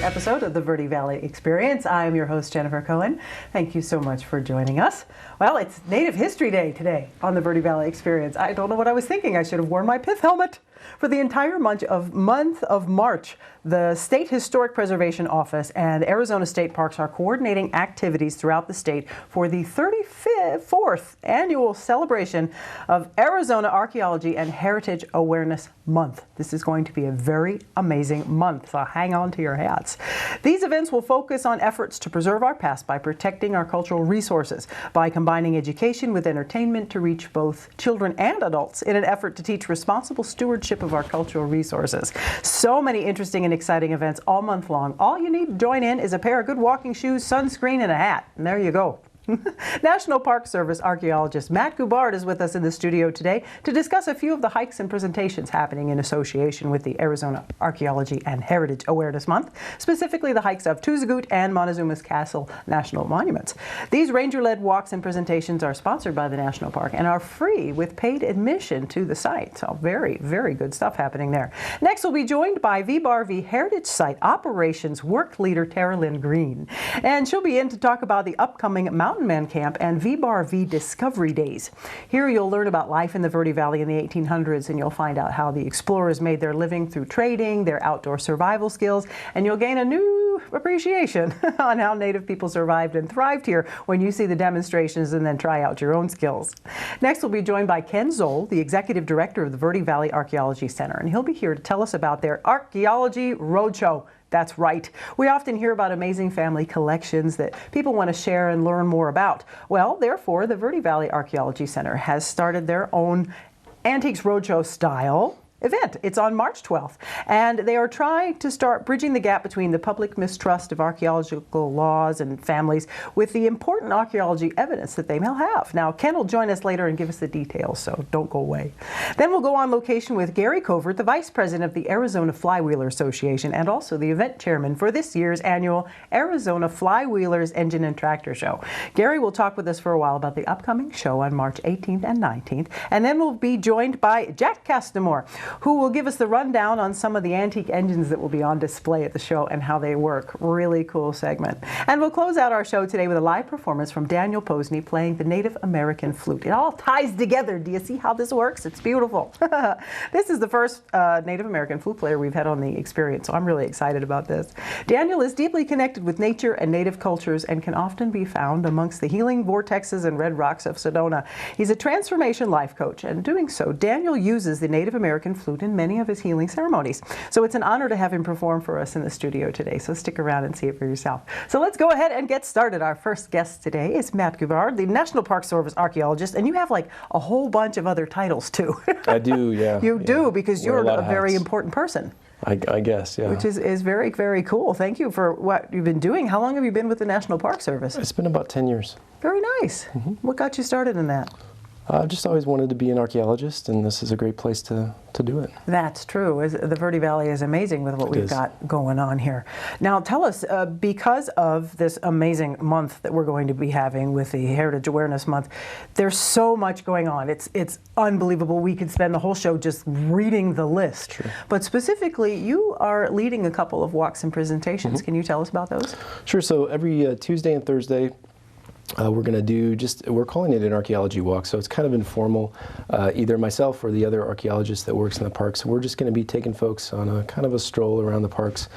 episode of the Verde Valley Experience. I am your host, Jennifer Cohen. Thank you so much for joining us. Well, it's Native History Day today on the Verde Valley Experience. I don't know what I was thinking. I should have worn my pith helmet. For the entire month of March, the State Historic Preservation Office and Arizona State Parks are coordinating activities throughout the state for the 34th annual celebration of Arizona Archaeology and Heritage Awareness Month. This is going to be a very amazing month, so hang on to your hats. These events will focus on efforts to preserve our past by protecting our cultural resources, by combining education with entertainment to reach both children and adults in an effort to teach responsible stewardship of our cultural resources. So many interesting and exciting events all month long. All you need to join in is a pair of good walking shoes, sunscreen, and a hat. And there you go. National Park Service archaeologist Matt Goubard is with us in the studio today to discuss a few of the hikes and presentations happening in association with the Arizona Archaeology and Heritage Awareness Month, specifically the hikes of Tuzagut and Montezuma's Castle National Monuments. These ranger-led walks and presentations are sponsored by the National Park and are free with paid admission to the site. So very, very good stuff happening there. Next, we'll be joined by VBarV Heritage Site Operations Work Leader Tara Lynn Green, and she'll be in to talk about the upcoming Mountain Man Camp and VBarV Discovery Days. Here you'll learn about life in the Verde Valley in the 1800s, and you'll find out how the explorers made their living through trading, their outdoor survival skills, and you'll gain a new appreciation on how Native people survived and thrived here when you see the demonstrations and then try out your own skills. Next, we'll be joined by Ken Zoll, the Executive Director of the Verde Valley Archaeology Center, and he'll be here to tell us about their Archaeology Roadshow. That's right. We often hear about amazing family collections that people want to share and learn more about. Well, therefore, the Verde Valley Archaeology Center has started their own Antiques Roadshow style event. It's on March 12th, and they are trying to start bridging the gap between the public mistrust of archaeological laws and families with the important archaeology evidence that they may have. Now, Ken will join us later and give us the details, so don't go away. Then we'll go on location with Gary Covert, the Vice President of the Arizona Flywheeler Association and also the event chairman for this year's annual Arizona Flywheelers Engine and Tractor Show. Gary will talk with us for a while about the upcoming show on March 18th and 19th, and then we'll be joined by Jack Castamore, who will give us the rundown on some of the antique engines that will be on display at the show and how they work. Really cool segment. And we'll close out our show today with a live performance from Daniel Posney playing the Native American flute. It all ties together. Do you see how this works? It's beautiful. This is the first Native American flute player we've had on the experience, so I'm really excited about this. Daniel is deeply connected with nature and Native cultures and can often be found amongst the healing vortexes and red rocks of Sedona. He's a transformation life coach, and doing so, Daniel uses the Native American flute in many of his healing ceremonies. So it's an honor to have him perform for us in the studio today. So stick around and see it for yourself. So let's go ahead and get started. Our first guest today is Matt Goubard, the National Park Service archaeologist, and you have like a whole bunch of other titles too. I do, yeah. You do, because you're a very hats. important person. I guess, yeah. Which is very, very cool. Thank you for what you've been doing. How long have you been with the National Park Service? It's been about 10 years. Very nice. What got you started in that? I've just always wanted to be an archaeologist, and this is a great place to do it. That's true. The Verde Valley is amazing with what we've got going on here. Now, tell us, because of this amazing month that we're going to be having with the Heritage Awareness Month, there's so much going on. It's unbelievable. We could spend the whole show just reading the list. Sure. But specifically, you are leading a couple of walks and presentations. Can you tell us about those? Sure. So every Tuesday and Thursday, we're going to do we're calling it an archaeology walk, so it's kind of informal, either myself or the other archaeologist that works in the park. So we're just going to be taking folks on a kind of a stroll around the parks.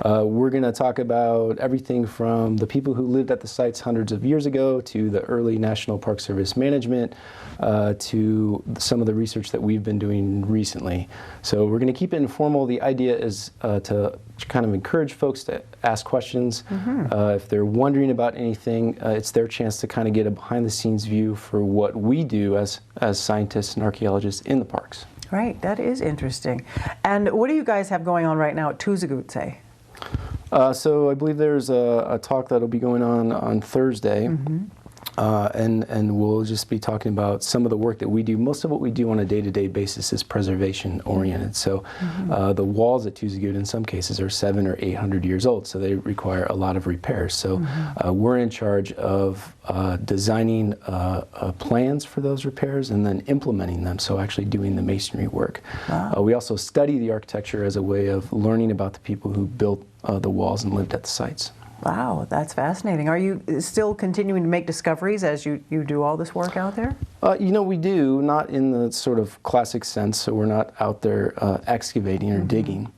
We're going to talk about everything from the people who lived at the sites hundreds of years ago to the early National Park Service management to some of the research that we've been doing recently. So we're going to keep it informal. The idea is to kind of encourage folks to ask questions. If they're wondering about anything, it's their chance to kind of get a behind-the-scenes view for what we do as scientists and archaeologists in the parks. Right, that is interesting. And what do you guys have going on right now at Tuzagut, say? So I believe there's a talk that'll be going on Thursday. And we'll just be talking about some of the work that we do. Most of what we do on a day-to-day basis is preservation-oriented. So the walls at Tuzagut in some cases are 700 or 800 years old, so they require a lot of repairs. So we're in charge of designing plans for those repairs and then implementing them, so actually doing the masonry work. Wow. We also study the architecture as a way of learning about the people who built the walls and lived at the sites. Wow, that's fascinating. Are you still continuing to make discoveries as you do all this work out there? You know, we do, not in the sort of classic sense, so we're not out there excavating or digging.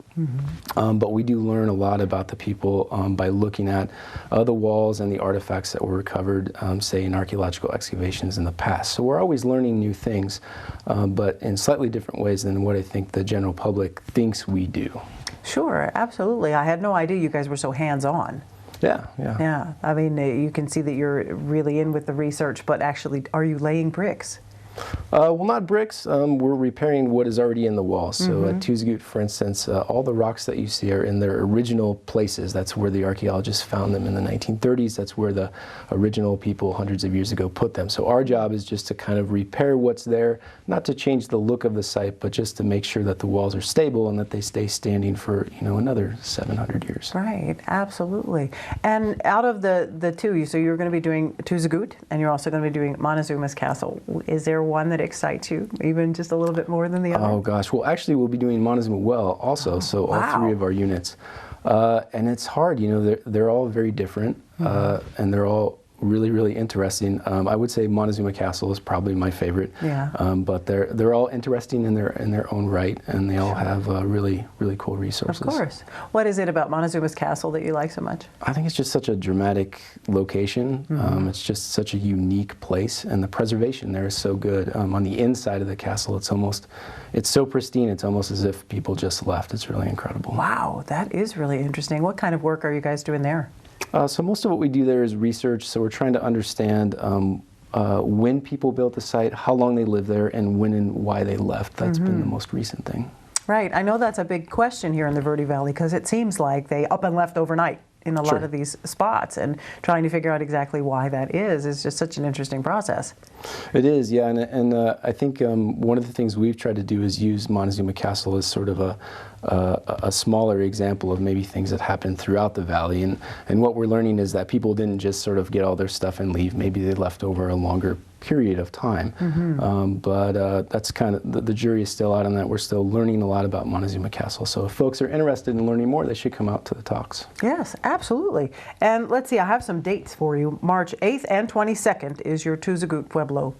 But we do learn a lot about the people by looking at the walls and the artifacts that were recovered, say, in archaeological excavations in the past. So we're always learning new things, but in slightly different ways than what I think the general public thinks we do. Sure, absolutely. I had no idea you guys were so hands-on. Yeah. Yeah, I mean, you can see that you're really in with the research, but actually, are you laying bricks? Well, not bricks. We're repairing what is already in the wall. So at Tuzagut, for instance, all the rocks that you see are in their original places. That's where the archaeologists found them in the 1930s. That's where the original people hundreds of years ago put them. So our job is just to kind of repair what's there, not to change the look of the site, but just to make sure that the walls are stable and that they stay standing for, you know, another 700 years. Right, absolutely. And out of the two, so you're going to be doing Tuzagut, and you're also going to be doing Montezuma's Castle. Is there one that excites you even just a little bit more than the other? Oh gosh, well actually we'll be doing Montezuma well also, so all three of our units. And it's hard, you know, they're all very different, and they're all really, really interesting. I would say Montezuma Castle is probably my favorite. Yeah. But they're all interesting in their own right, and they all have really, really cool resources. Of course. What is it about Montezuma's Castle that you like so much? I think it's just such a dramatic location. It's just such a unique place, and the preservation there is so good. On the inside of the castle, it's so pristine, it's almost as if people just left. It's really incredible. Wow, that is really interesting. What kind of work are you guys doing there? So most of what we do there is research, so we're trying to understand when people built the site, how long they lived there, and when and why they left. That's been the most recent thing. Right. I know that's a big question here in the Verde Valley because it seems like they up and left overnight in a lot of these spots, and trying to figure out exactly why that is just such an interesting process. It is, yeah, and I think one of the things we've tried to do is use Montezuma Castle as sort of a smaller example of maybe things that happened throughout the valley, and what we're learning is that people didn't just sort of get all their stuff and leave. Maybe they left over a longer period of time, but that's kind of, the jury is still out on that. We're still learning a lot about Montezuma Castle, so if folks are interested in learning more, they should come out to the talks. Yes, absolutely. And let's see, I have some dates for you. March 8th and 22nd is your Tuzagut Pueblo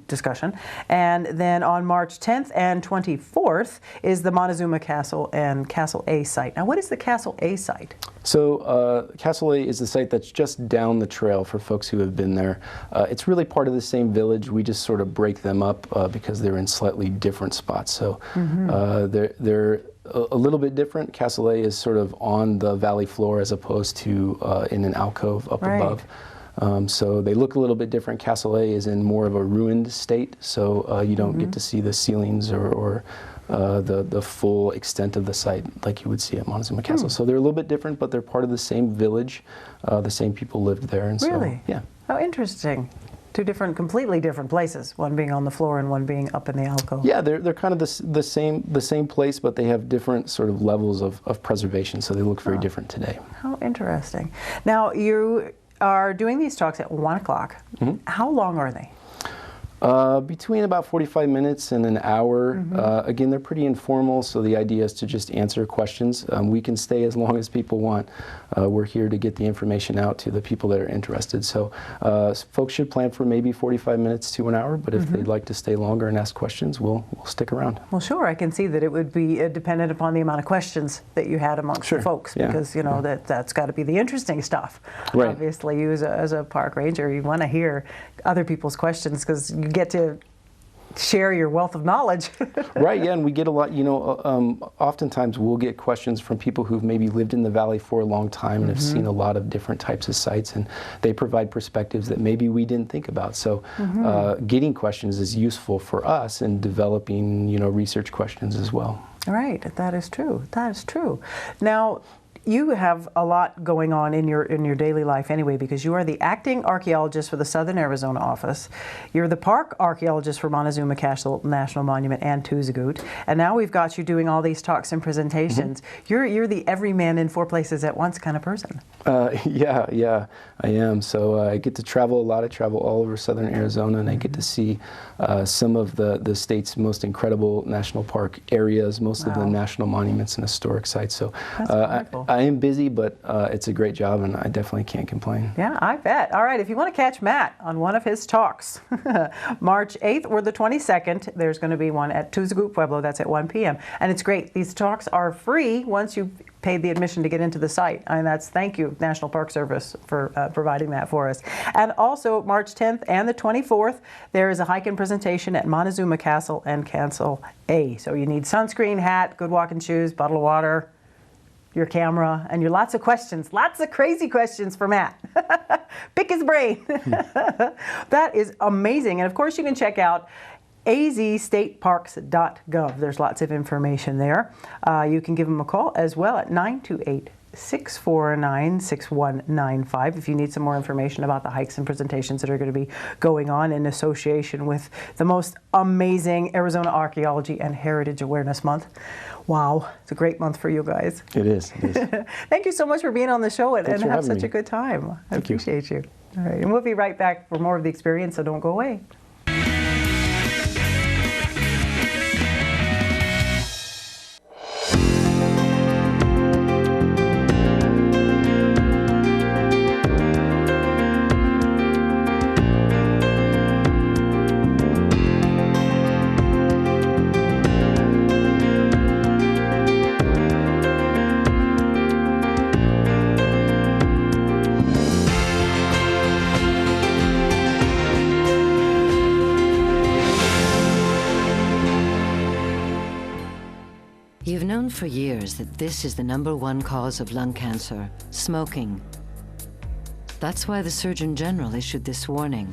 discussion. And then on March 10th and 24th is the Montezuma Castle and Castle A site. Now, what is the Castle A site? So Castle A is the site that's just down the trail for folks who have been there. It's really part of the same village. We just sort of break them up because they're in slightly different spots. So they're a little bit different. Castle A is sort of on the valley floor as opposed to in an alcove up above. So they look a little bit different. Castle A is in more of a ruined state, so you don't get to see the ceilings or the full extent of the site like you would see at Montezuma Castle. So they're a little bit different, but they're part of the same village. The same people lived there, and really? So yeah. How interesting. Two completely different places. One being on the floor and one being up in the alcove. Yeah, they're kind of the same place, but they have different sort of levels of preservation. So they look very different today. How interesting. Now you are doing these talks at 1 o'clock. How long are they? Between about 45 minutes and an hour. Again, they're pretty informal, so the idea is to just answer questions. We can stay as long as people want. We're here to get the information out to the people that are interested. So folks should plan for maybe 45 minutes to an hour, but if they'd like to stay longer and ask questions, we'll stick around. Well, sure. I can see that it would be dependent upon the amount of questions that you had amongst the folks, because you know that's got to be the interesting stuff. Right. Obviously, you as a park ranger, you want to hear other people's questions because you get to share your wealth of knowledge. Right, yeah, and we get a lot, you know, oftentimes we'll get questions from people who've maybe lived in the valley for a long time and have seen a lot of different types of sites, and they provide perspectives that maybe we didn't think about. So getting questions is useful for us in developing, you know, research questions as well. Right, that is true. That is true. Now, you have a lot going on in your daily life anyway, because you are the acting archaeologist for the Southern Arizona office. You're the park archaeologist for Montezuma Castle National Monument and Tuzagut. And now we've got you doing all these talks and presentations. You're the every man in 4 places at once kind of person. Yeah, I am. So I get to travel a lot. I travel all over Southern Arizona, and I get to see some of the state's most incredible national park areas, most of the national monuments and historic sites. So I am busy, but it's a great job, and I definitely can't complain. Yeah, I bet. All right, if you want to catch Matt on one of his talks, March 8th or the 22nd, there's going to be one at Tuzagut Pueblo. That's at 1 p.m. And it's great. These talks are free once you've paid the admission to get into the site. And thank you, National Park Service, for providing that for us. And also, March 10th and the 24th, there is a hike and presentation at Montezuma Castle and Castle A. So you need sunscreen, hat, good walking shoes, bottle of water, your camera, and your lots of questions, lots of crazy questions for Matt. Pick his brain. That is amazing. And of course, you can check out azstateparks.gov. There's lots of information there. You can give them a call as well at 928-649-6195 if you need some more information about the hikes and presentations that are going to be going on in association with the most amazing Arizona Archaeology and Heritage Awareness Month. Wow, it's a great month for you guys. It is. Thank you so much for being on the show and have such a good time. I Thank you. appreciate you. All right, and we'll be right back for more of the experience, so don't go away. You've known for years that this is the #1 cause of lung cancer, smoking. That's why the Surgeon General issued this warning.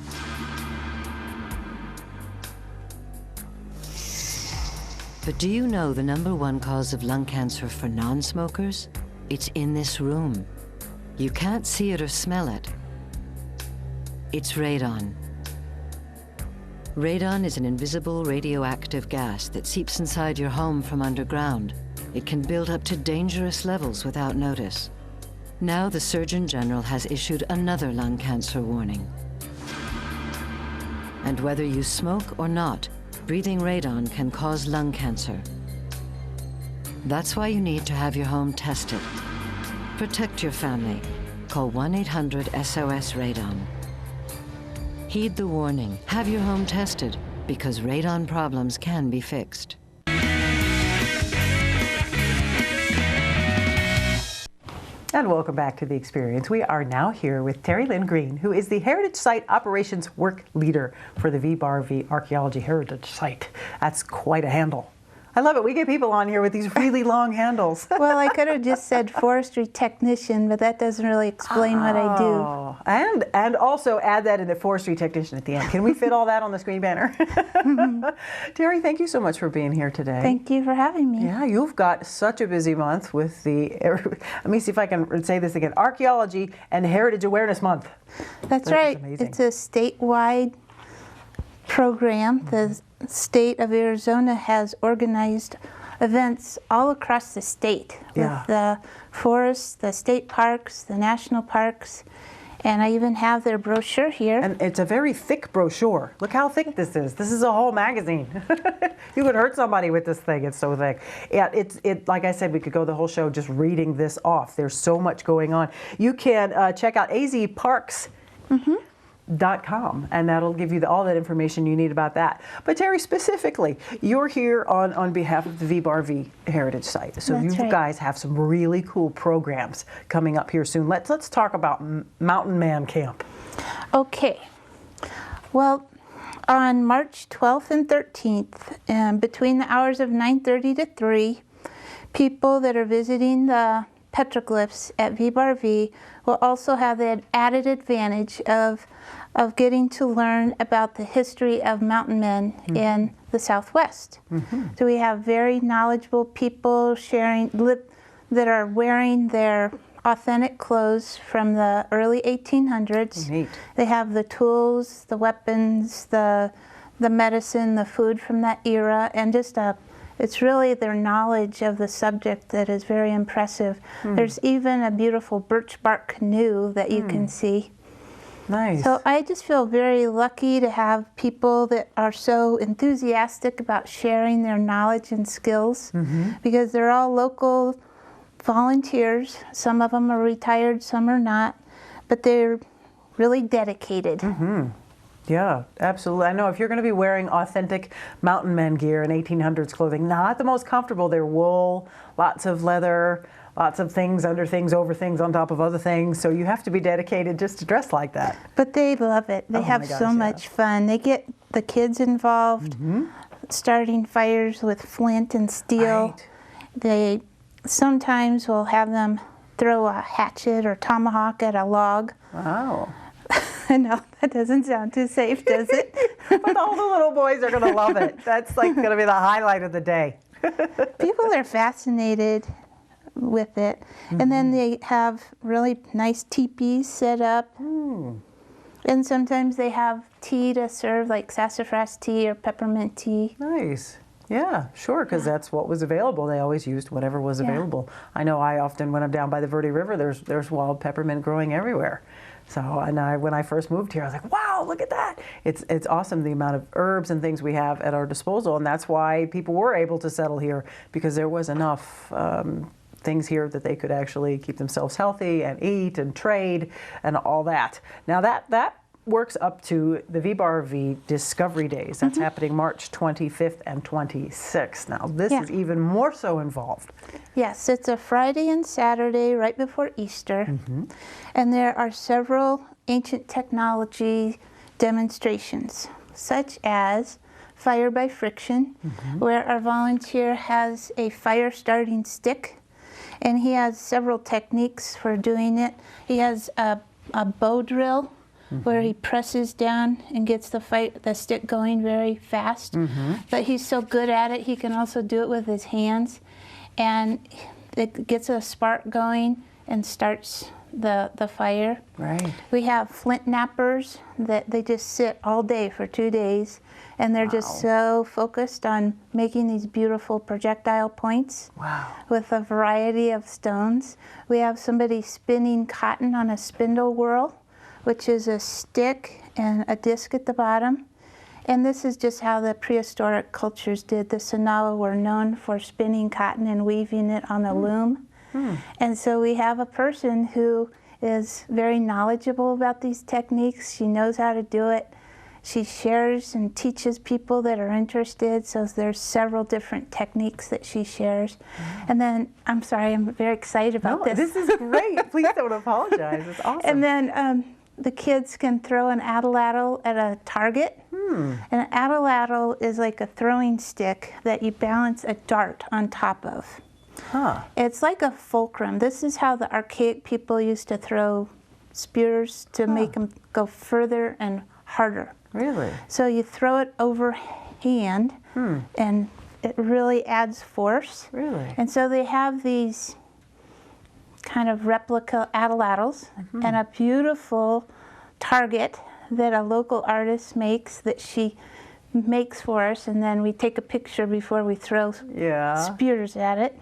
But do you know the #1 cause of lung cancer for non-smokers? It's in this room. You can't see it or smell it. It's radon. Radon is an invisible radioactive gas that seeps inside your home from underground. It can build up to dangerous levels without notice. Now the Surgeon General has issued another lung cancer warning. And whether you smoke or not, breathing radon can cause lung cancer. That's why you need to have your home tested. Protect your family. Call 1-800-SOS-RADON. Heed the warning. Have your home tested, because radon problems can be fixed. And welcome back to The Experience. We are now here with Terry Lynn Green, who is the Heritage Site Operations Work Leader for the Verde Archaeology Heritage Site. That's quite a handle. I love it. We get people on here with these really long handles. Well, I could have just said forestry technician, but that doesn't really explain what I do. And also add that in the forestry technician at the end. Can we fit all that on the screen banner? Terry, thank you so much for being here today. Thank you for having me. Yeah, you've got such a busy month with the, let me see if I can say this again, Archaeology and Heritage Awareness Month. That's right. It's a statewide program. The state of Arizona has organized events all across the state with the forests, the state parks, the national parks, and I even have their brochure here. And it's a very thick brochure. Look how thick this is. This is a whole magazine. You could hurt somebody with this thing. It's so thick. Yeah, like I said, we could go the whole show just reading this off. There's so much going on. You can check out azparks.com, and that'll give you all that information you need about that. But Terry, specifically, you're here on behalf of the Verde Heritage Site. So you guys have some really cool programs coming up here soon. Let's talk about Mountain Man Camp. Okay. Well, on March 12th and 13th, between the hours of 9:30 to 3, people that are visiting the petroglyphs at Verde will also have the added advantage of getting to learn about the history of mountain men in the Southwest. So we have very knowledgeable people sharing that are wearing their authentic clothes from the early 1800s. Neat. They have the tools, the weapons, the medicine, the food from that era, and just it's really their knowledge of the subject that is very impressive. There's even a beautiful birch bark canoe that you can see. Nice. So I just feel very lucky to have people that are so enthusiastic about sharing their knowledge and skills, because they're all local volunteers. Some of them are retired, some are not, but they're really dedicated. Yeah, absolutely. I know if you're going to be wearing authentic mountain men gear in 1800s clothing, not the most comfortable. They're wool, lots of leather, lots of things, under things, over things, on top of other things. So you have to be dedicated just to dress like that. But they love it. They have so much fun. They get the kids involved, starting fires with flint and steel. Right. They sometimes will have them throw a hatchet or tomahawk at a log. Wow. I know, that doesn't sound too safe, does it? But all the little boys are going to love it. That's like going to be the highlight of the day. People are fascinated with it. And then they have really nice teepees set up. And sometimes they have tea to serve, like sassafras tea or peppermint tea. Nice. Yeah, sure, because that's what was available. They always used whatever was available. I know I often, when I'm down by the Verde River, there's wild peppermint growing everywhere. So, and when I first moved here, I was like, wow, look at that. It's awesome the amount of herbs and things we have at our disposal, and that's why people were able to settle here, because there was enough things here that they could actually keep themselves healthy and eat and trade and all that. Now that works up to the VBARV Discovery Days. That's happening March 25th and 26th. Now this is even more so involved. Yes, it's a Friday and Saturday right before Easter. And there are several ancient technology demonstrations, such as fire by friction, where our volunteer has a fire starting stick, and he has several techniques for doing it. He has a bow drill, where he presses down and gets the stick going very fast. But he's so good at it, he can also do it with his hands. And it gets a spark going and starts the fire. Right. We have flint knappers that they just sit all day for 2 days, and they're just so focused on making these beautiful projectile points with a variety of stones. We have somebody spinning cotton on a spindle whirl, which is a stick and a disc at the bottom. And this is just how the prehistoric cultures did. The Sanawa were known for spinning cotton and weaving it on a loom. And so we have a person who is very knowledgeable about these techniques. She knows how to do it. She shares and teaches people that are interested. So there's several different techniques that she shares. And then, I'm sorry, I'm very excited about this. This is great. Please don't apologize. It's awesome. And then the kids can throw an atlatl at a target. And an atlatl is like a throwing stick that you balance a dart on top of. It's like a fulcrum. This is how the archaic people used to throw spears to make them go further and harder. Really? So you throw it overhand, and it really adds force. Really? And so they have these kind of replica atlatls and a beautiful target that a local artist makes, that she makes for us, and then we take a picture before we throw spears at it.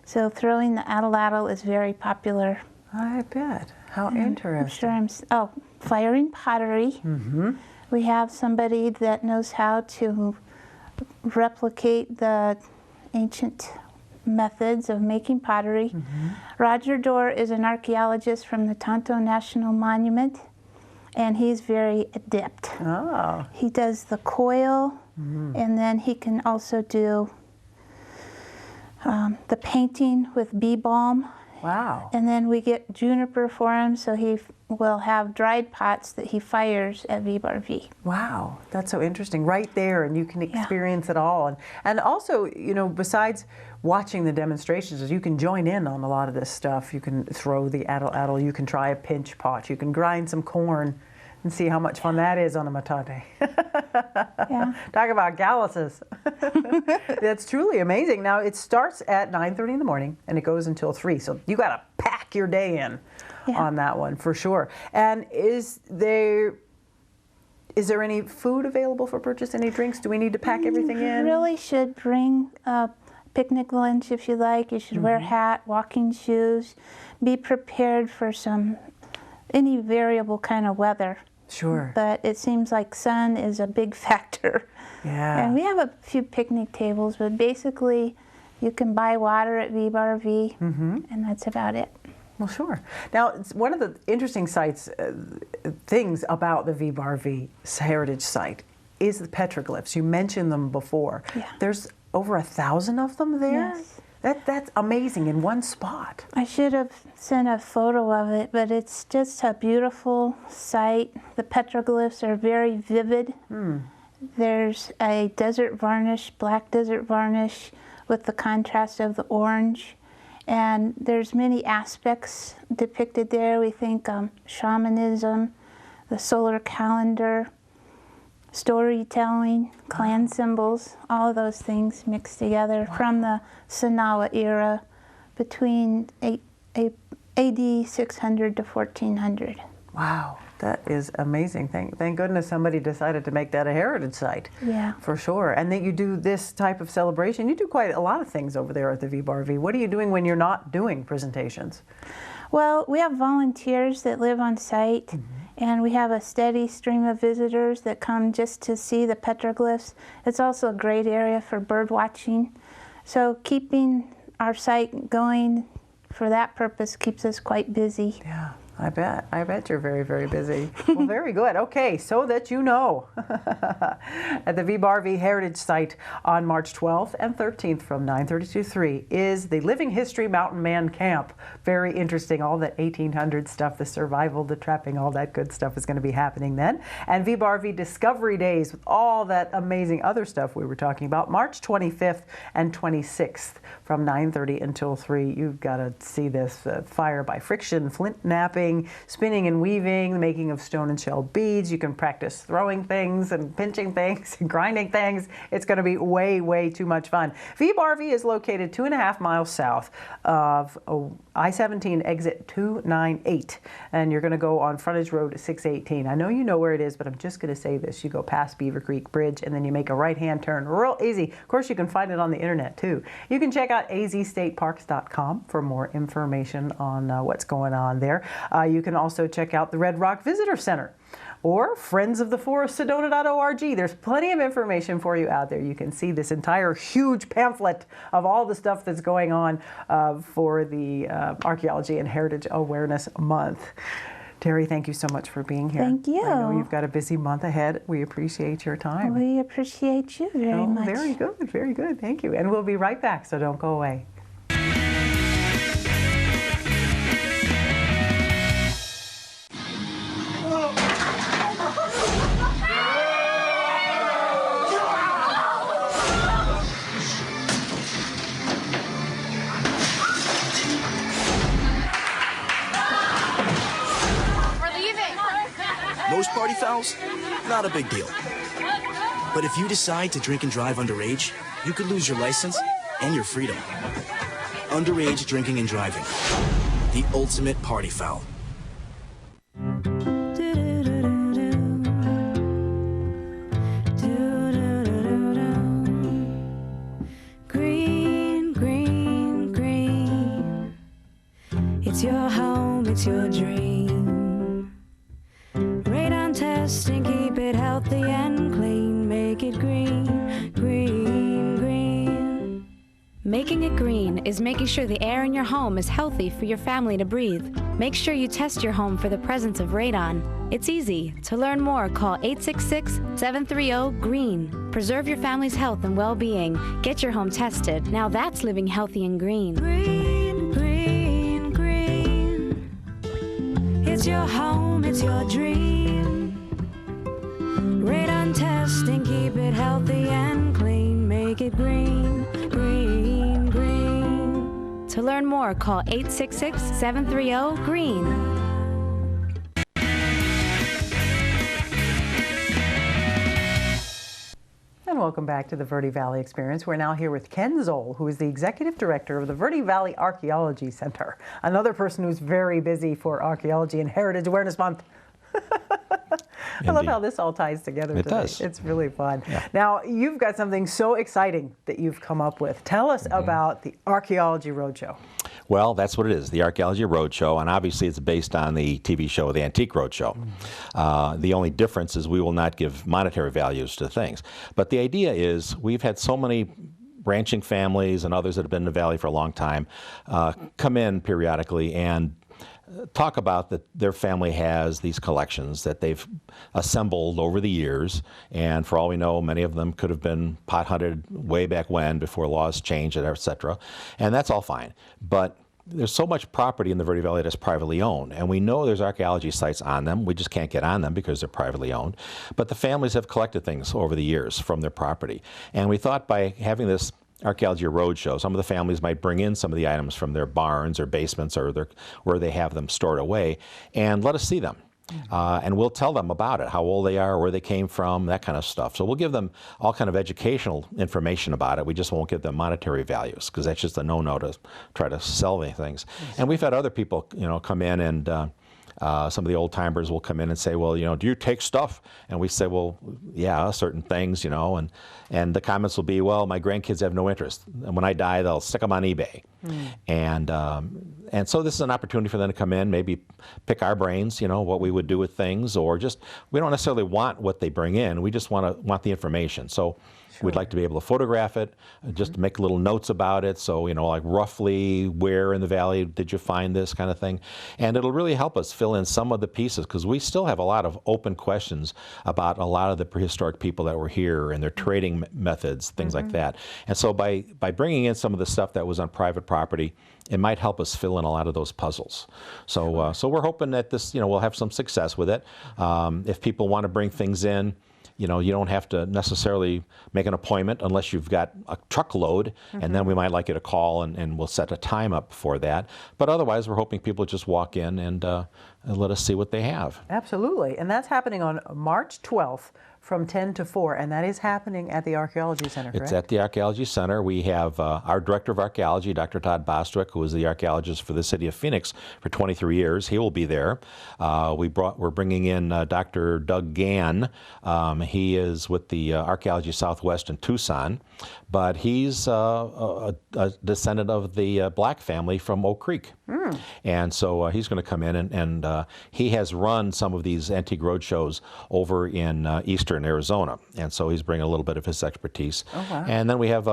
So throwing the atlatl is very popular. I bet. How interesting. Firing pottery. We have somebody that knows how to replicate the ancient methods of making pottery. Roger Dorr is an archaeologist from the Tonto National Monument, and he's very adept. He does the coil, and then he can also do the painting with bee balm. Wow. And then we get juniper for him, so he will have dried pots that he fires at VBARV. Wow, that's so interesting. Right there, and you can experience it all. And also, you know, besides watching the demonstrations, you can join in on a lot of this stuff. You can throw the atlatl, you can try a pinch pot, you can grind some corn. and see how much fun that is on a matate. Yeah. Talk about galluses. That's truly amazing. Now, it starts at 9:30 in the morning, and it goes until 3. So you got to pack your day in on that one, for sure. And is there any food available for purchase? Any drinks? Do we need to pack everything in? You really should bring a picnic lunch if you like. You should wear a hat, walking shoes. Be prepared for any variable kind of weather. Sure. But it seems like sun is a big factor. Yeah. And we have a few picnic tables, but basically you can buy water at VBRV, and that's about it. Well, sure. Now, it's one of the interesting things about the VBRV Heritage Site is the petroglyphs. You mentioned them before. Yeah. There's over 1,000 of them there? Yes. That's amazing in one spot. I should have sent a photo of it, but it's just a beautiful site. The petroglyphs are very vivid. There's a desert varnish, black desert varnish, with the contrast of the orange. And there's many aspects depicted there. We think shamanism, the solar calendar, storytelling, clan symbols, all of those things mixed together from the Sanawa era between AD 600 to 1400. Wow, that is amazing. Thank goodness somebody decided to make that a heritage site. Yeah. For sure. And that you do this type of celebration. You do quite a lot of things over there at the VBRV. What are you doing when you're not doing presentations? Well, we have volunteers that live on site, and we have a steady stream of visitors that come just to see the petroglyphs. It's also a great area for bird watching. So keeping our site going for that purpose keeps us quite busy. Yeah. I bet you're very, very busy. Well, very good. Okay, so that you know, at the VBRV Heritage Site on March 12th and 13th from 9:30 to 3 is the Living History Mountain Man Camp. Very interesting. All that 1800 stuff, the survival, the trapping, all that good stuff is going to be happening then. And VBRV Discovery Days with all that amazing other stuff we were talking about, March 25th and 26th from 9:30 until 3. You've got to see this fire by friction, flint napping, spinning and weaving, the making of stone and shell beads. You can practice throwing things and pinching things and grinding things. It's going to be way, way too much fun. VBRV is located 2.5 miles south of I-17 exit 298, and you're going to go on frontage road 618. I know you know where it is, but I'm just going to say this. You go past Beaver Creek Bridge, and then you make a right-hand turn. Real easy. Of course, you can find it on the internet, too. You can check out azstateparks.com for more information on what's going on there. You can also check out the Red Rock Visitor Center or friendsoftheforestsedona.org. There's plenty of information for you out there. You can see this entire huge pamphlet of all the stuff that's going on for the Archaeology and Heritage Awareness Month. Terry, thank you so much for being here. Thank you. I know you've got a busy month ahead. We appreciate your time. We appreciate you very much. Very good, very good. Thank you. And we'll be right back, so don't go away. Most party fouls, not a big deal. But if you decide to drink and drive underage, you could lose your license and your freedom. Underage drinking and driving. The ultimate party foul. Green, green, green. It's your home, it's your dream. Radon testing, keep it healthy and clean. Make it green, green, green. Making it green is making sure the air in your home is healthy for your family to breathe. Make sure you test your home for the presence of radon. It's easy. To learn more, call 866-730-GREEN. Preserve your family's health and well-being. Get your home tested. Now that's living healthy and green. Green, green, green. It's your home, it's your dream. Radon testing, keep it healthy and clean. Make it green, green, green. To learn more, call 866-730-GREEN. welcome back to the Verde Valley Experience. We're now here with Ken Zoll, who is the Executive Director of the Verde Valley Archaeology Center, another person who's very busy for Archaeology and Heritage Awareness Month. I love how this all ties together today. It does. It's really fun. Yeah. Now, you've got something so exciting that you've come up with. Tell us about the Archaeology Roadshow. Well, that's what it is, the Archaeology Roadshow, and obviously it's based on the TV show, The Antique Roadshow. The only difference is we will not give monetary values to things. But the idea is we've had so many ranching families and others that have been in the valley for a long time come in periodically and talk about that their family has these collections that they've assembled over the years, and for all we know, many of them could have been pot hunted way back when, before laws changed, et cetera, and that's all fine. But there's so much property in the Verde Valley that's privately owned, and we know there's archaeology sites on them. We just can't get on them because they're privately owned. But the families have collected things over the years from their property, and we thought by having this Archaeology Roadshow, some of the families might bring in some of the items from their barns or basements or where they have them stored away, and let us see them. And we'll tell them about it, how old they are, where they came from, that kind of stuff. So we'll give them all kind of educational information about it. We just won't give them monetary values, because that's just a no-no to try to sell these things. And we've had other people, come in and some of the old timers will come in and say, well, do you take stuff? And we say, well, yeah, certain things, and the comments will be, well, my grandkids have no interest. And when I die, they'll stick them on eBay. And so this is an opportunity for them to come in, maybe pick our brains, what we would do with things, or just, we don't necessarily want what they bring in. We just want the information. So we'd like to be able to photograph it, just to make little notes about it. So, like roughly where in the valley did you find this kind of thing? And it'll really help us fill in some of the pieces, because we still have a lot of open questions about a lot of the prehistoric people that were here and their trading methods, things like that. And so by bringing in some of the stuff that was on private property, it might help us fill in a lot of those puzzles. So, so we're hoping that this, we'll have some success with it. If people want to bring things in, you don't have to necessarily make an appointment unless you've got a truckload, and then we might like you to call and we'll set a time up for that. But otherwise, we're hoping people just walk in and let us see what they have. Absolutely. And that's happening on March 12th from 10 to 4, and that is happening at the Archaeology Center, correct? It's at the Archaeology Center. We have our Director of Archaeology, Dr. Todd Bostwick, who was the archaeologist for the city of Phoenix for 23 years. He will be there. We're bringing in Dr. Doug Gann. He is with the Archaeology Southwest in Tucson, but he's a descendant of the Black family from Oak Creek. And so he's going to come in, and he has run some of these antique road shows over in eastern Arizona, and so he's bringing a little bit of his expertise. Oh, wow. And then we have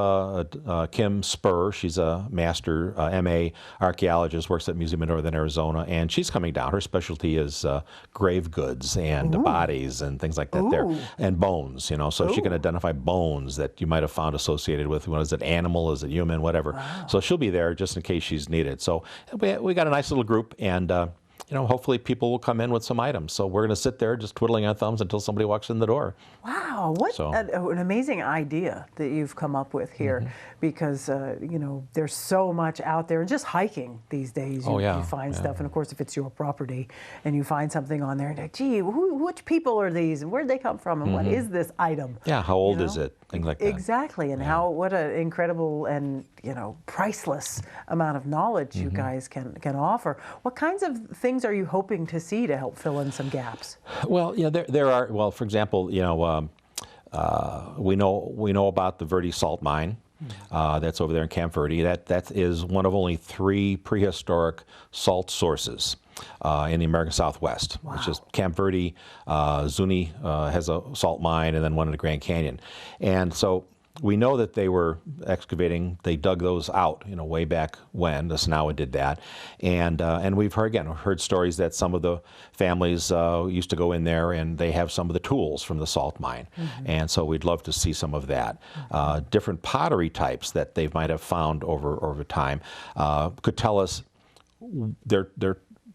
Kim Spur. She's a master MA archaeologist, works at Museum of Northern Arizona, and she's coming down. Her specialty is grave goods and bodies and things like that there, and bones, so she can identify bones that you might have found associated with, is it animal, is it human, whatever. Wow. So she'll be there just in case she's needed. So we got a nice little group, and hopefully people will come in with some items. So we're going to sit there just twiddling our thumbs until somebody walks in the door. Wow, what an amazing idea that you've come up with here, because, there's so much out there. And just hiking these days, you find stuff. And of course, if it's your property and you find something on there, and like, gee, which people are these, and where'd they come from, and what is this item? Yeah, how old is it? Things like that. Exactly, and what an incredible and, priceless amount of knowledge you guys can offer. What kinds of things are you hoping to see to help fill in some gaps? Well, there are. Well, for example, we know about the Verde salt mine. That's over there in Camp Verde. That is one of only 3 prehistoric salt sources in the American Southwest. Wow. Which is Camp Verde, Zuni has a salt mine, and then one in the Grand Canyon. And so we know that they were excavating. They dug those out, way back when. The Sonowa did that, and we've heard stories that some of the families used to go in there and they have some of the tools from the salt mine, and so we'd love to see some of that. Different pottery types that they might have found over time could tell us their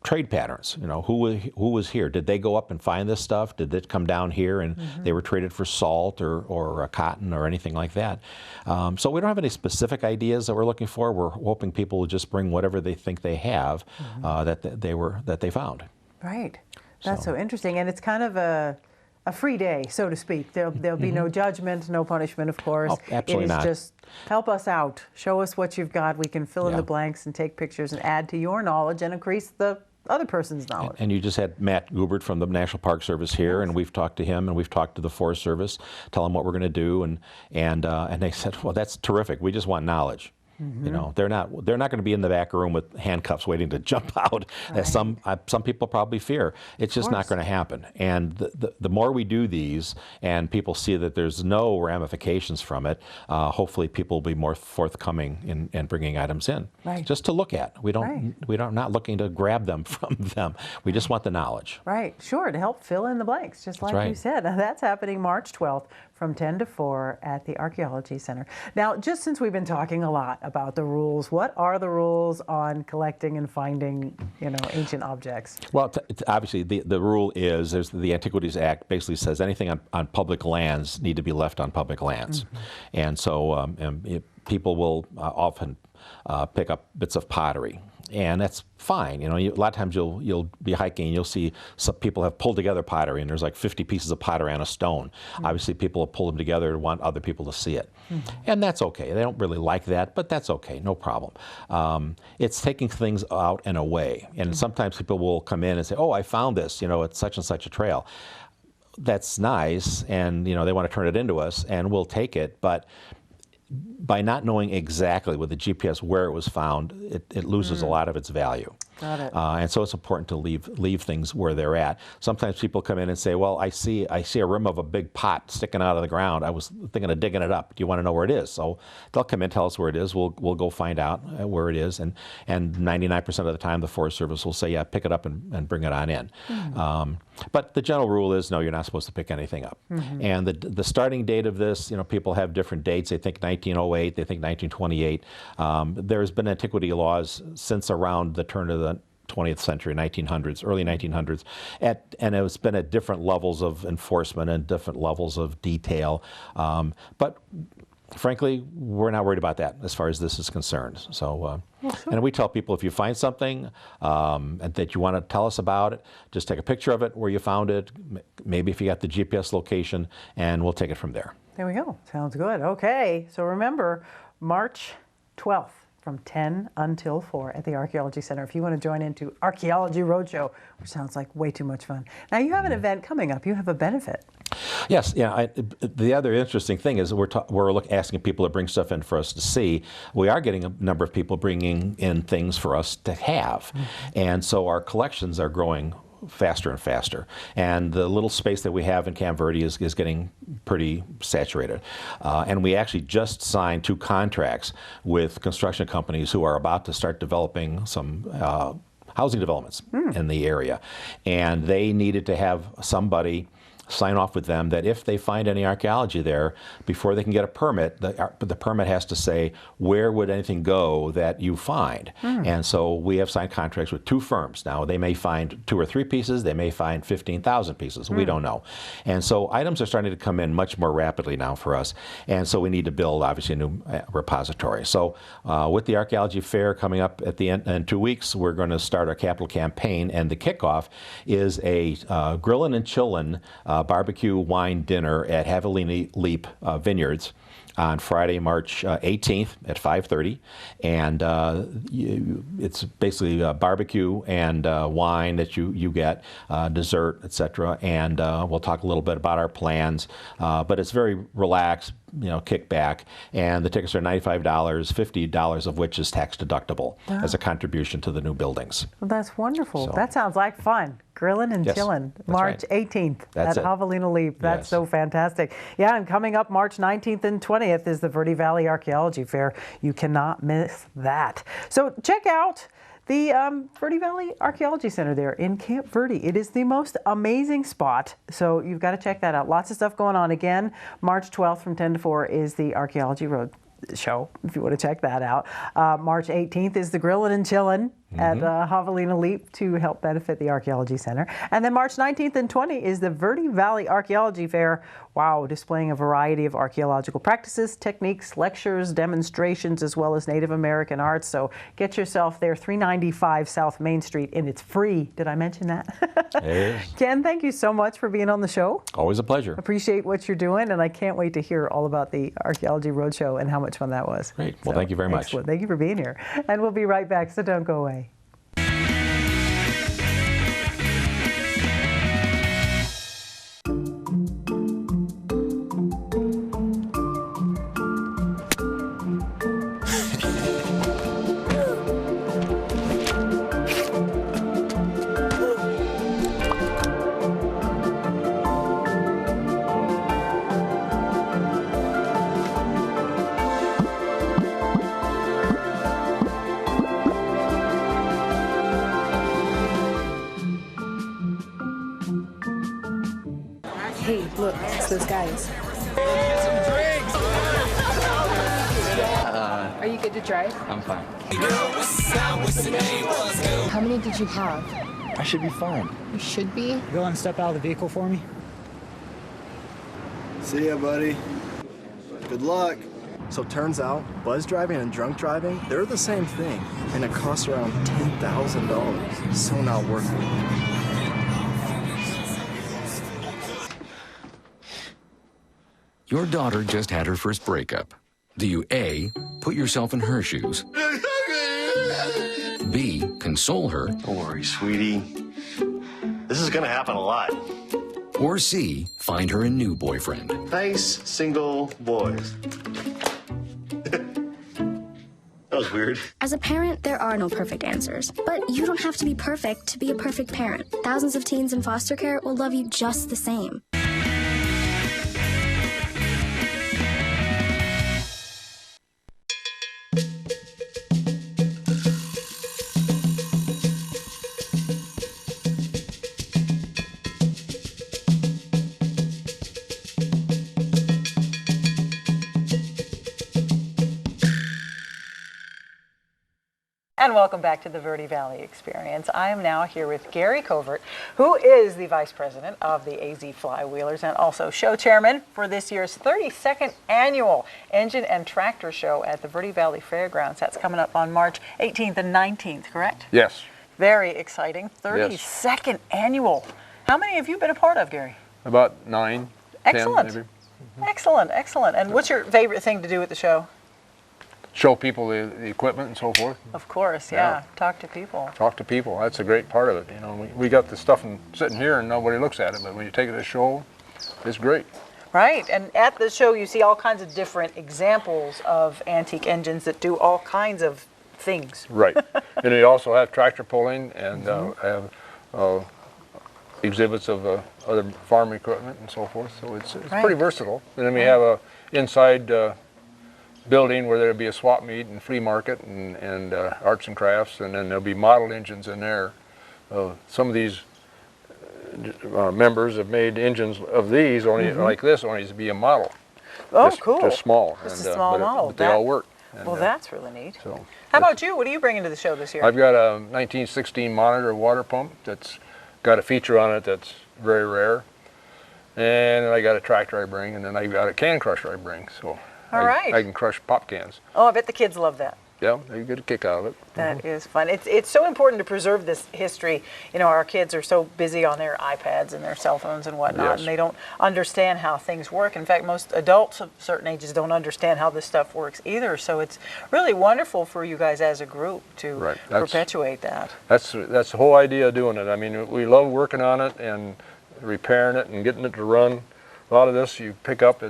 trade patterns. Who was here? Did they go up and find this stuff? Did it come down here and they were traded for salt or cotton or anything like that? So we don't have any specific ideas that we're looking for. We're hoping people will just bring whatever they think they have that they found. Right. That's so interesting, and it's kind of a a free day, so to speak. There'll be no judgment, no punishment, of course. Oh, absolutely it is not. just help us out. Show us what you've got. We can fill in the blanks and take pictures and add to your knowledge and increase the other person's knowledge. And you just had Matt Gubert from the National Park Service here, and we've talked to him, and we've talked to the Forest Service, tell them what we're going to do, and they said, well, that's terrific. We just want knowledge. You know, they're not going to be in the back room with handcuffs waiting to jump out, as some people probably fear. It's just not going to happen. And the more we do these, and people see that there's no ramifications from it, hopefully people will be more forthcoming in bringing items in, just to look at. We're not looking to grab them from them. We just want the knowledge. Right, sure, to help fill in the blanks, just like you said. That's happening March 12th from 10 to 4 at the Archaeology Center. Now, just since we've been talking a lot about the rules, what are the rules on collecting and finding, ancient objects? Well, obviously, the rule is, there's the Antiquities Act basically says anything on public lands need to be left on public lands. And so people will often pick up bits of pottery. And that's fine. A lot of times you'll be hiking and you'll see some people have pulled together pottery, and there's like 50 pieces of pottery on a stone. Obviously, people will pull them together and want other people to see it. And that's okay. They don't really like that, but that's okay. No problem. It's taking things out and away. And sometimes people will come in and say, oh, I found this, at such and such a trail. That's nice, and they want to turn it into us, and we'll take it, but by not knowing exactly with the GPS where it was found, it loses a lot of its value. Got it. And so it's important to leave things where they're at. Sometimes people come in and say, well, I see a rim of a big pot sticking out of the ground. I was thinking of digging it up. Do you want to know where it is? So they'll come in, tell us where it is. We'll go find out where it is. And 99% of the time, the Forest Service will say, yeah, pick it up and bring it on in. But the general rule is, no, you're not supposed to pick anything up. And the starting date of this, people have different dates. They think 1908, they think 1928. There's been antiquity laws since around the turn of the 20th century, 1900s, early 1900s, and it's been at different levels of enforcement and different levels of detail. But frankly, we're not worried about that as far as this is concerned. So, and we tell people, if you find something and that you want to tell us about it, just take a picture of it, where you found it, maybe if you got the GPS location, and we'll take it from there. There we go. Sounds good. Okay, so remember, March 12th. From 10 until 4 at the Archaeology Center. If you want to join into Archaeology Roadshow, which sounds like way too much fun. Now, you have an event coming up. You have a benefit. Yes. Yeah. The other interesting thing is we're asking people to bring stuff in for us to see. We are getting a number of people bringing in things for us to have. And so our collections are growing faster and faster. And the little space that we have in Camp Verde is getting pretty saturated. And we actually just signed 2 contracts with construction companies who are about to start developing some housing developments in the area. And they needed to have somebody sign off with them that if they find any archaeology there, before they can get a permit, the permit has to say, where would anything go that you find? And so we have signed contracts with 2 firms. Now, they may find 2 or 3 pieces, they may find 15,000 pieces, we don't know. And so items are starting to come in much more rapidly now for us, and so we need to build, obviously, a new repository. So with the Archaeology Fair coming up at the end in 2 weeks, we're going to start our capital campaign, and the kickoff is a grillin' and chillin' barbecue wine dinner at Javelina Leap Vineyards on Friday, March 18th at 5:30, and it's basically barbecue and wine that you get, dessert, etc. And we'll talk a little bit about our plans, but it's very relaxed, kick back, and the tickets are $95, $50 of which is tax deductible as a contribution to the new buildings. Well, that's wonderful. So, that sounds like fun. Grilling and chilling. March 18th at Javelina Leap. That's so fantastic. Yeah, and coming up March 19th and 20th is the Verde Valley Archaeology Fair. You cannot miss that. So check out the Verde Valley Archaeology Center there in Camp Verde. It is the most amazing spot, so you've got to check that out. Lots of stuff going on. Again, March 12th from 10 to 4 is the Archaeology Road show, if you want to check that out. March 18th is the Grillin' and Chillin'. at Javelina Leap to help benefit the Archaeology Center. And then March 19th and 20th is the Verde Valley Archaeology Fair. Wow, displaying a variety of archaeological practices, techniques, lectures, demonstrations, as well as Native American arts. So get yourself there, 395 South Main Street, and it's free. Did I mention that? It is. Ken, thank you so much for being on the show. Always a pleasure. Appreciate what you're doing, and I can't wait to hear all about the Archaeology Roadshow and how much fun that was. Great. Well, thank you very much. Excellent. Thank you for being here. And we'll be right back, so don't go away. Hey, look, it's those guys. Are you good to drive? I'm fine. How many did you have? I should be fine. You should be. Go and step out of the vehicle for me. See ya, buddy. Good luck. So turns out, buzz driving and drunk driving, they're the same thing. And it costs around $10,000. So not worth it. Your daughter just had her first breakup. Do you A, put yourself in her shoes? B, console her? Don't worry, sweetie. This is gonna happen a lot. Or C, find her a new boyfriend? Nice, single boys. That was weird. As a parent, there are no perfect answers. But you don't have to be perfect to be a perfect parent. Thousands of teens in foster care will love you just the same. And welcome back to the Verde Valley Experience. I am now here with Gary Covert, who is the Vice President of the AZ Flywheelers and also show chairman for this year's 32nd Annual Engine and Tractor Show at the Verde Valley Fairgrounds. That's coming up on March 18th and 19th, correct? Yes. Very exciting. 32nd Annual. How many have you been a part of, Gary? About 9, Excellent. 10 maybe. Excellent, excellent. And what's your favorite thing to do at the show? Show people the equipment and so forth. Of course, yeah. Talk to people. Talk to people. That's a great part of it. You know, we got the stuff sitting here and nobody looks at it, but when you take it to the show, it's great. Right, and at the show you see all kinds of different examples of antique engines that do all kinds of things. Right, and we also have tractor pulling and have exhibits of other farm equipment and so forth. So it's pretty versatile. And then we have a inside building where there'll be a swap meet and flea market and arts and crafts, and then there'll be model engines in there. Some of these members have made engines of these only like this, only to be a model. Oh, just, cool. Just small. Just a small model. But they all work. And, well, that's really neat. So, how about you? What are you bringing to the show this year? I've got a 1916 monitor water pump that's got a feature on it that's very rare. And then I got a tractor I bring, and then I got a can crusher I bring. So I can crush pop cans. Oh, I bet the kids love that. Yeah, they get a kick out of it. That is fun. It's so important to preserve this history. You know, our kids are so busy on their iPads and their cell phones and whatnot, and they don't understand how things work. In fact, most adults of certain ages don't understand how this stuff works either. So it's really wonderful for you guys as a group to perpetuate that. That's the whole idea of doing it. I mean, we love working on it and repairing it and getting it to run. A lot of this you pick up,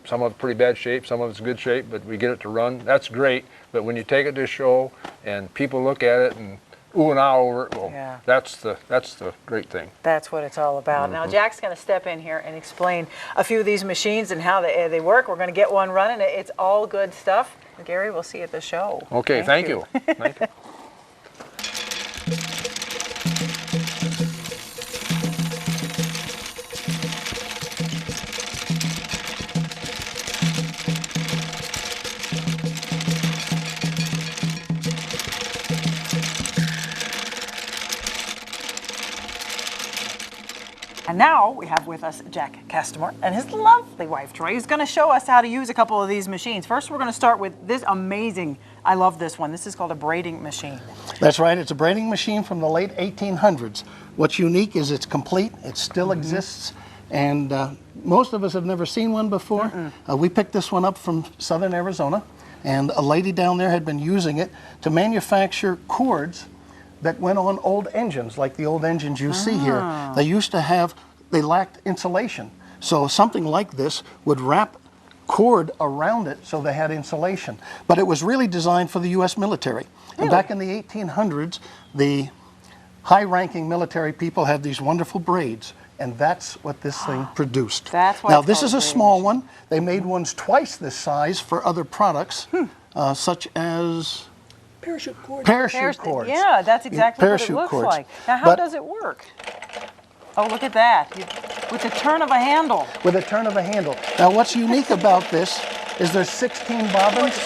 some of it's pretty bad shape, some of it's good shape, but we get it to run. That's great. But when you take it to a show and people look at it and ooh and ah over it, well, that's the great thing. That's what it's all about. Now, Jack's going to step in here and explain a few of these machines and how they work. We're going to get one running. It's all good stuff. Gary, we'll see you at the show. Okay, thank you. Thank you. And now we have with us Jack Castamore and his lovely wife, Troy, who's going to show us how to use a couple of these machines. First, we're going to start with this amazing, I love this one. This is called a braiding machine. That's right. It's a braiding machine from the late 1800s. What's unique is it's complete. It still exists. And most of us have never seen one before. We picked this one up from southern Arizona. And a lady down there had been using it to manufacture cords that went on old engines, like the old engines you see here. They used to have, they lacked insulation. So something like this would wrap cord around it so they had insulation. But it was really designed for the U.S. military. And back in the 1800s, the high-ranking military people had these wonderful braids. And that's what this thing produced. That's why now, this is a small one. They made ones twice this size for other products, such as parachute cords. Parachute cords. Yeah, that's exactly what it parachute looks cords. like. Now, how does it work? Oh, look at that. With the turn of a handle. With a turn of a handle. Now, what's unique about this is there's 16 bobbins,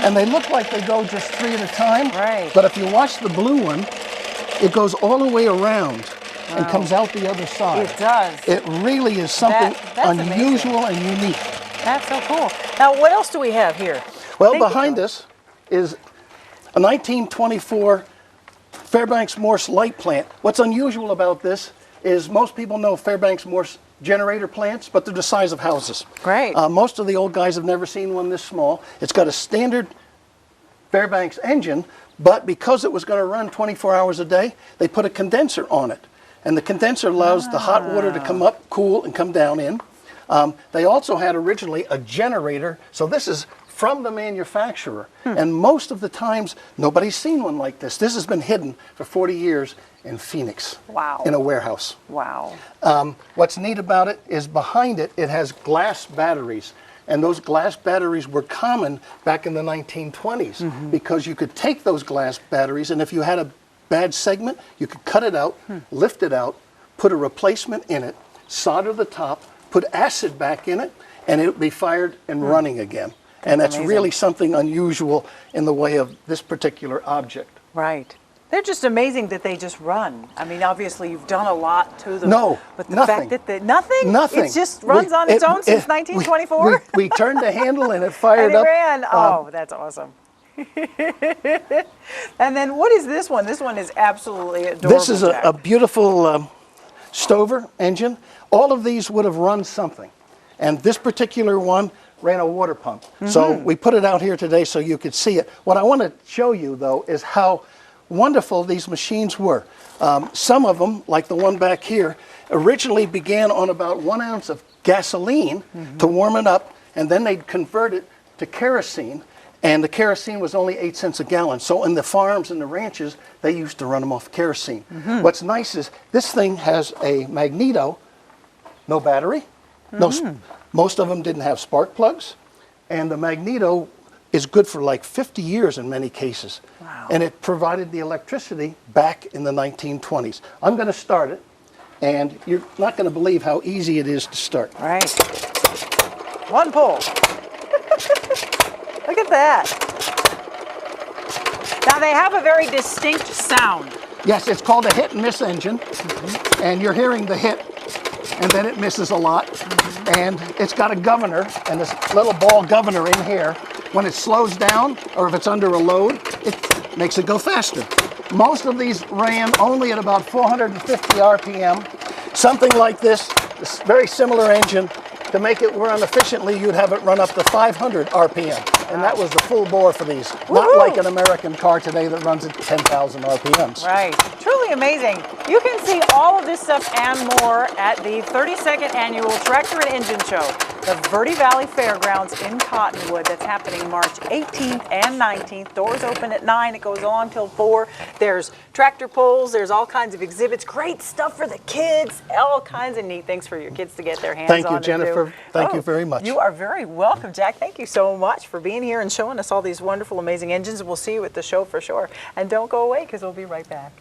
and they look like they go just 3 at a time. Right. But if you watch the blue one, it goes all the way around and comes out the other side. It does. It really is something that's unusual and unique. That's so cool. Now, what else do we have here? Well, behind us is a 1924 Fairbanks Morse light plant. What's unusual about this is most people know Fairbanks Morse generator plants, but they're the size of houses. Great. Most of the old guys have never seen one this small. It's got a standard Fairbanks engine, but because it was going to run 24 hours a day, they put a condenser on it. And the condenser allows the hot water to come up, cool, and come down in. They also had originally a generator, so this is from the manufacturer. And most of the times, nobody's seen one like this. This has been hidden for 40 years in Phoenix. Wow. In a warehouse. Wow. What's neat about it is behind it, it has glass batteries. And those glass batteries were common back in the 1920s because you could take those glass batteries, and if you had a bad segment, you could cut it out, lift it out, put a replacement in it, solder the top, put acid back in it, and it would be fired and running again. And that's really something unusual in the way of this particular object. Right. They're just amazing that they just run. I mean, obviously you've done a lot to them. No, but the nothing. fact that they, nothing? Nothing. It just runs on its own since 1924? We turned the handle and it fired and it up. ran. Oh, that's awesome. And then what is this one? This one is absolutely adorable. This is a beautiful Stover engine. All of these would have run something. And this particular one ran a water pump. So we put it out here today so you could see it. What I want to show you, though, is how wonderful these machines were. Some of them, like the one back here, originally began on about 1 ounce of gasoline to warm it up, and then they'd convert it to kerosene, and the kerosene was only 8 cents a gallon. So in the farms and the ranches, they used to run them off kerosene. What's nice is this thing has a magneto, no battery, most of them didn't have spark plugs, and the magneto is good for like 50 years in many cases. Wow. And it provided the electricity back in the 1920s. I'm going to start it, and you're not going to believe how easy it is to start. Right. One pull. Look at that. Now they have a very distinct sound. Yes, it's called a hit and miss engine, and you're hearing the hit, and then it misses a lot. And it's got a governor, and this little ball governor in here. When it slows down, or if it's under a load, it makes it go faster. Most of these ran only at about 450 RPM. Something like this very similar engine, to make it run efficiently, you'd have it run up to 500 RPM. And that was the full bore for these. Not like an American car today that runs at 10,000 RPMs. Right. Truly amazing. You can see all of this stuff and more at the 32nd Annual Tractor and Engine Show, the Verde Valley Fairgrounds in Cottonwood. That's happening March 18th and 19th. Doors open at 9. It goes on till 4. There's tractor pulls. There's all kinds of exhibits. Great stuff for the kids. All kinds of neat things for your kids to get their hands on. Thank you, Jennifer. Thank you very much. You are very welcome, Jack. Thank you so much for being here and showing us all these wonderful, amazing engines. We'll see you at the show for sure. And don't go away, because we'll be right back.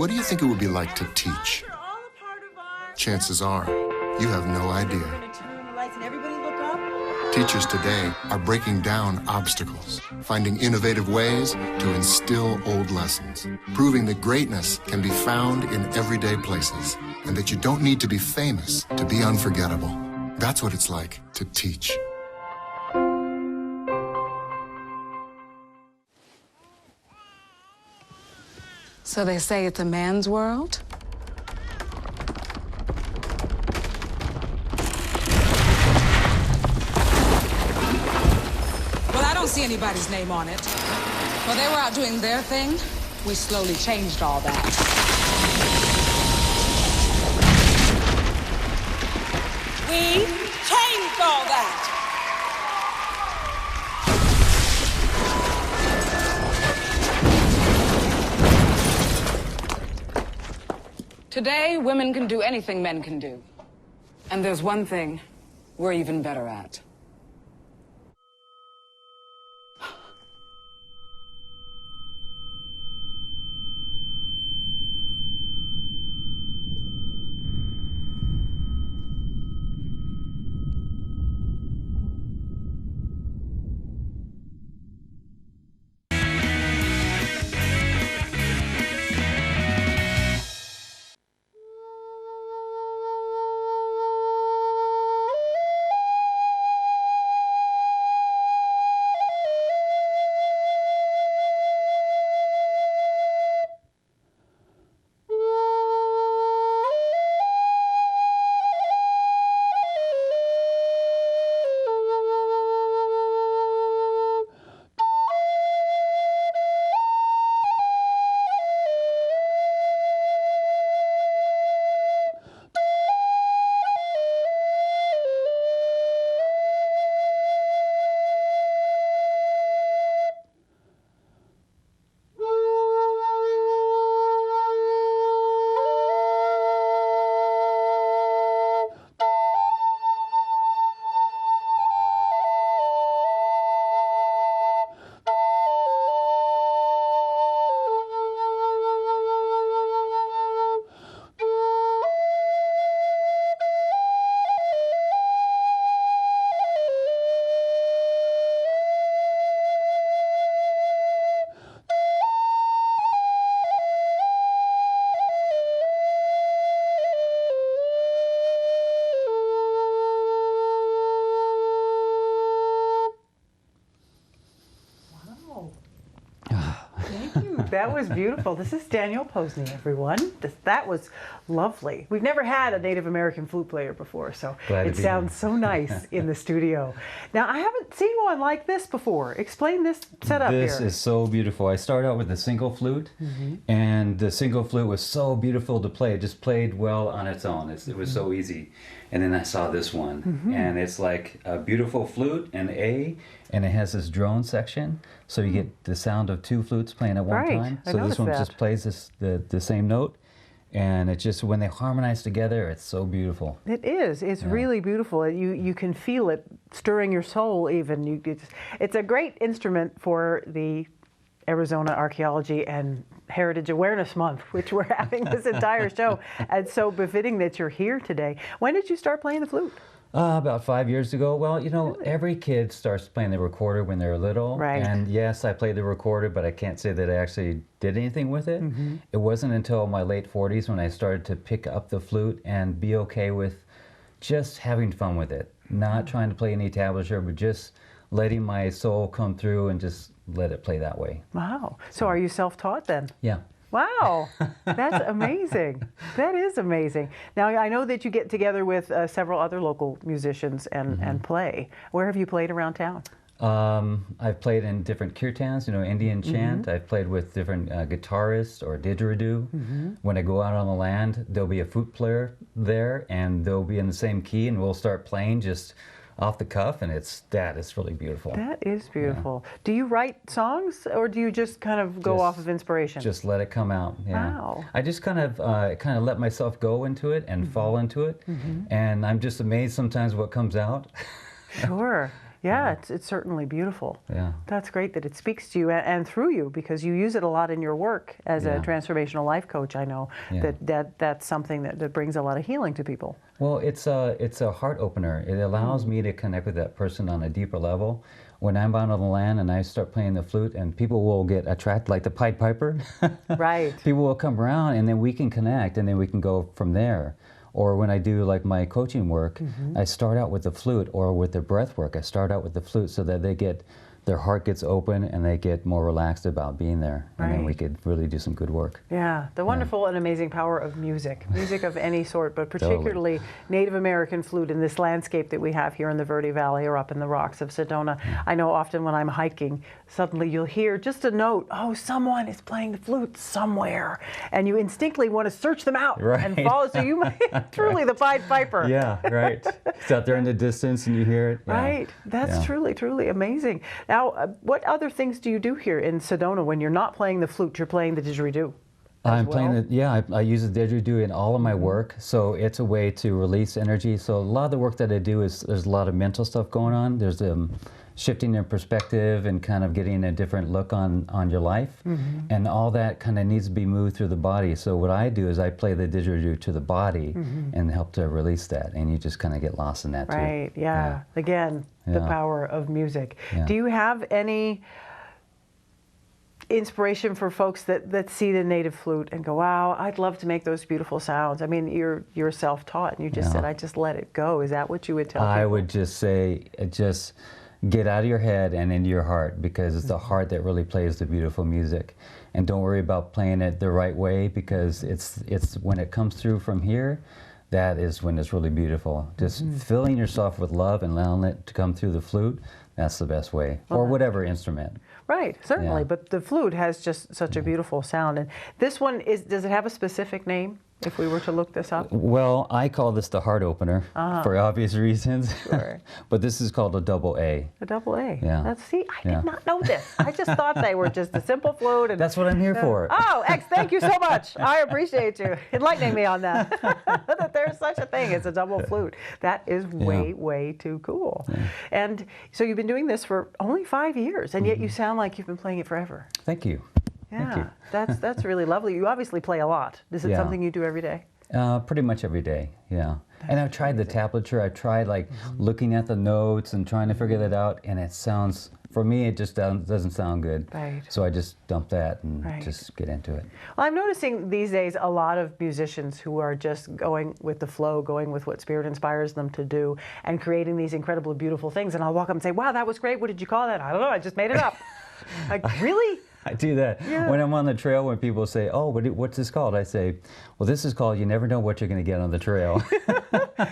What do you think it would be like to teach? Chances are, you have no idea. Teachers today are breaking down obstacles, finding innovative ways to instill old lessons, proving that greatness can be found in everyday places, and that you don't need to be famous to be unforgettable. That's what it's like to teach. So they say it's a man's world? Well, I don't see anybody's name on it. While they were out doing their thing, we slowly changed all that. We changed all that. Today, women can do anything men can do. And there's one thing we're even better at. That was beautiful. This is Daniel Posney, everyone. That was lovely. We've never had a Native American flute player before, so it sounds so nice in the studio. Now, I haven't seen one like this before. Explain this setup here. This is so beautiful. I started out with a single flute, and the single flute was so beautiful to play. It just played well on its own. It was so easy. And then I saw this one, and it's like a beautiful flute, an A, and it has this drone section, so you get the sound of two flutes playing at one time. So this one just plays the same note, and it just, when they harmonize together, it's so beautiful. It is. It's really beautiful. You can feel it stirring your soul even. It's a great instrument for the Arizona Archaeology and Heritage Awareness Month, which we're having this entire show. And so befitting that you're here today. When did you start playing the flute? About 5 years ago. Well, you know, every kid starts playing the recorder when they're little. Right. And yes, I played the recorder, but I can't say that I actually did anything with it. It wasn't until my late 40s when I started to pick up the flute and be okay with just having fun with it. Not trying to play any tablature, but just letting my soul come through and just let it play that way. Wow. So are you self-taught then? Yeah. Wow, that's amazing. That is amazing. Now, I know that you get together with several other local musicians and play. Where have you played around town? I've played in different kirtans, you know, Indian chant. I've played with different guitarists or didgeridoo. When I go out on the land, there'll be a flute player there, and they'll be in the same key, and we'll start playing just off the cuff, and it's really beautiful. That is beautiful. Yeah. Do you write songs, or do you just kind of go off of inspiration? Just let it come out. Yeah. Wow. I just kind of let myself go into it and fall into it, and I'm just amazed sometimes what comes out. Sure. Yeah, it's certainly beautiful. Yeah. That's great that it speaks to you and through you, because you use it a lot in your work as a transformational life coach. I know that's something that brings a lot of healing to people. Well, it's a heart opener. It allows me to connect with that person on a deeper level. When I'm out on the land and I start playing the flute, and people will get attracted, like the Pied Piper. Right. People will come around, and then we can connect, and then we can go from there. Or when I do like my coaching work, I start out with the flute, or with the breath work, I start out with the flute so that their heart gets open and they get more relaxed about being there. And then we could really do some good work. Yeah, the wonderful and amazing power of music of any sort, but particularly Native American flute in this landscape that we have here in the Verde Valley or up in the rocks of Sedona. I know often when I'm hiking, suddenly you'll hear just a note, oh, someone is playing the flute somewhere. And you instinctively want to search them out and follow. So you might truly the Pied Piper. Yeah, right. It's out there in the distance and you hear it. Yeah. Right. That's truly, truly amazing. Now, what other things do you do here in Sedona when you're not playing the flute, you're playing the didgeridoo? I'm playing it, I use the didgeridoo in all of my work, so it's a way to release energy. So a lot of the work that I do is, there's a lot of mental stuff going on. There's shifting your perspective and kind of getting a different look on your life. And all that kind of needs to be moved through the body. So what I do is I play the didgeridoo to the body and help to release that. And you just kind of get lost in that too. Right, yeah. Again, the power of music. Yeah. Do you have any inspiration for folks that see the native flute and go, wow, I'd love to make those beautiful sounds? I mean, you're self-taught and you just said, I just let it go. Is that what you would tell people? I would just say, just get out of your head and into your heart, because it's the heart that really plays the beautiful music. And don't worry about playing it the right way, because it's when it comes through from here, that is when it's really beautiful. Just filling yourself with love and allowing it to come through the flute, that's the best way. Or whatever instrument. Right, certainly. But the flute has just such a beautiful sound. And this one, does it have a specific name, if we were to look this up? Well, I call this the heart opener for obvious reasons. Sure. But this is called a double A. A double A. Yeah. See, I did not know this. I just thought they were just a simple flute. And, that's what I'm here for. Oh, thank you so much. I appreciate you enlightening me on that. That there's such a thing as a double flute. That is way, way too cool. Yeah. And so you've been doing this for only 5 years, and yet you sound like you've been playing it forever. Thank you. Yeah, that's really lovely. You obviously play a lot. Is it something you do every day? Pretty much every day, yeah. And I've tried the tablature. I've tried looking at the notes and trying to figure that out, and it sounds, for me, it just doesn't sound good. Right. So I just dump that and just get into it. Well, I'm noticing these days a lot of musicians who are just going with the flow, going with what spirit inspires them to do, and creating these incredible, beautiful things. And I'll walk up and say, wow, that was great. What did you call that? I don't know. I just made it up. Like, really? I do that. When I'm on the trail, when people say, oh, what's this called? I say, well, this is called, you never know what you're going to get on the trail.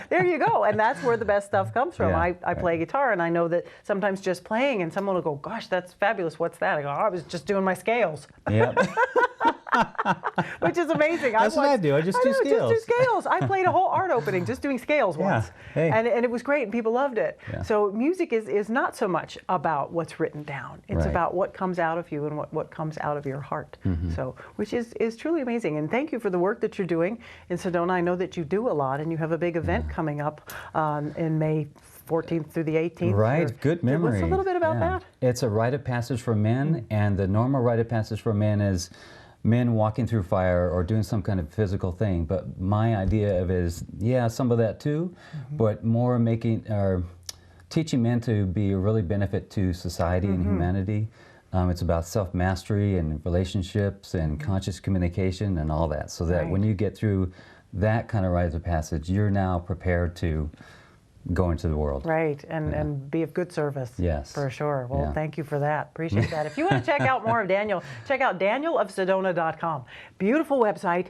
There you go. And that's where the best stuff comes from. I play guitar, and I know that sometimes just playing, and someone will go, gosh, that's fabulous. What's that? I go, oh, I was just doing my scales. Yep. Which is amazing. That's what I do. I just do scales. Just do scales. I played a whole art opening just doing scales once. Hey. And it was great, and people loved it. Yeah. So music is not so much about what's written down. It's about what comes out of you and what comes out of your heart. So, which is truly amazing. And thank you for the work that you're doing in Sedona. I know that you do a lot, and you have a big event coming up in May 14th through the 18th. Right, good memory. What's a little bit about that? It's a rite of passage for men, and the normal rite of passage for men is men walking through fire or doing some kind of physical thing. But my idea of it is, some of that too, but more teaching men to be a really benefit to society and humanity. It's about self-mastery and relationships and conscious communication and all that, so that when you get through that kind of rite of passage, you're now prepared to go into the world. Right, and be of good service. Yes. For sure. Well, thank you for that. Appreciate that. If you want to check out more of Daniel, check out danielofsedona.com. Beautiful website.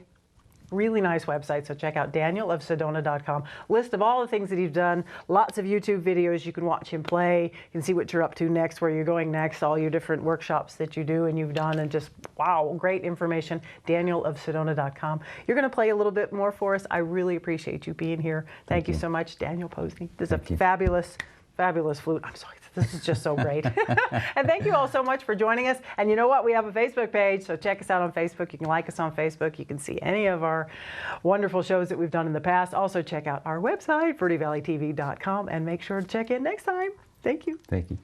Really nice website, so check out danielofsedona.com. List of all the things that he's done, lots of YouTube videos. You can watch him play. You can see what you're up to next, where you're going next, all your different workshops that you do and you've done, and just, wow, great information. danielofsedona.com. You're going to play a little bit more for us. I really appreciate you being here. Thank you so much, Daniel Posney. This is a fabulous flute. I'm sorry, this is just so great. And thank you all so much for joining us. And you know what? We have a Facebook page, so check us out on Facebook. You can like us on Facebook. You can see any of our wonderful shows that we've done in the past. Also check out our website, verdevalleytv.com, and make sure to check in next time. Thank you. Thank you.